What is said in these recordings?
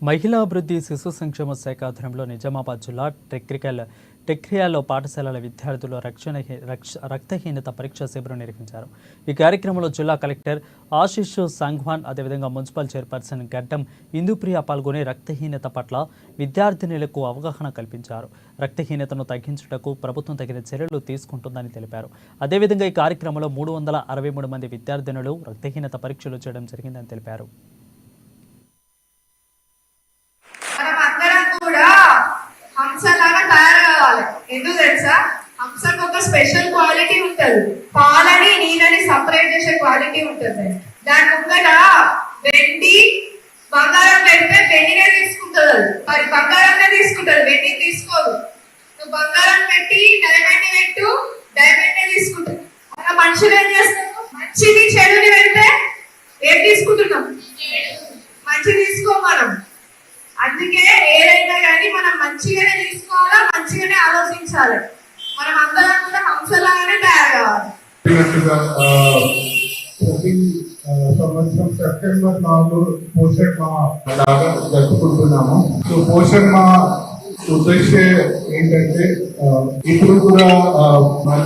మహిళా అభివృద్ధి శిశు సంక్షేమ శాఖ ఆధ్వర్యంలో నిజామాబాద్ జిల్లా టెక్రియాలో పాఠశాలల విద్యార్థులు రక్తహీనత పరీక్ష శిబిరం నిర్వహించారు. ఈ కార్యక్రమంలో జిల్లా కలెక్టర్ ఆశిష్ సంఘ్వాన్, అదేవిధంగా మున్సిపల్ చైర్పర్సన్ గడ్డం ఇందుప్రియ పాల్గొని రక్తహీనత పట్ల విద్యార్థినులకు అవగాహన కల్పించారు. రక్తహీనతను తగ్గించుటకు ప్రభుత్వం తగిన చర్యలు తీసుకుంటుందని తెలిపారు. అదేవిధంగా ఈ కార్యక్రమంలో 363 మంది విద్యార్థినులు రక్తహీనత పరీక్షలు చేయడం జరిగిందని తెలిపారు. హంసలాగా తయారు కావాలి. ఎందుకు తెలుసా? హంసకు ఒక స్పెషల్ క్వాలిటీ ఉంటుంది. పాలని నీళ్ళని సపరేట్ చేసే క్వాలిటీ ఉంటుంది. దాని ముందర వెండి బంగారం పెడితే వెండినే తీసుకుంటుంది. మరి బంగారంనే తీసుకుంటుంది, వెండి తీసుకోదు. నువ్వు బంగారం పెట్టి డైమండ్ పెట్టు, డైమండ్ తీసుకుంటుంది. అలా మనుషులు ఏం చేస్తారు? మంచిని చెడుని పెడితే ఏం తీసుకుంటున్నాం? మంచి తీసుకో మనం. అందుకే ఏదైనా కానీ మనం మంచిగానే తీసుకోవాలా, మంచిగానే ఆలోచించాలి. మనం అందరం కూడా హంసలాగానే తయారు కావాలి. ప్రతి సంవత్సరం సెప్టెంబర్ 4 పోషణ్ మా లాగా జరుపుకుంటున్నాము. సో పోషణ్ మా ఉద్దేశం ఏంటంటే ఇప్పుడు కూడా మన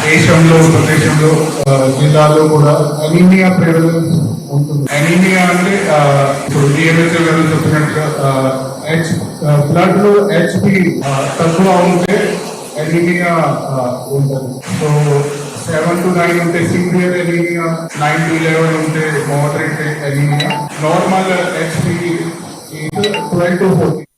దేశంలో, ప్రదేశంలో, జిల్లాలో కూడా అనీమియా ప్రివలెన్స్ ఉంటుంది. అనీమియా అంటే ఇప్పుడు డిఎంహెచ్ఓ గారు చెప్పినట్టుగా బ్లడ్ లో హెచ్పి తక్కువ ఉంటే అనీమియా ఉంటుంది. సో 7 to 9 ఉంటే సివియర్ అనీమియా, 9 to 11 ఉంటే moderate anaemia. Normal HP 12 to 14.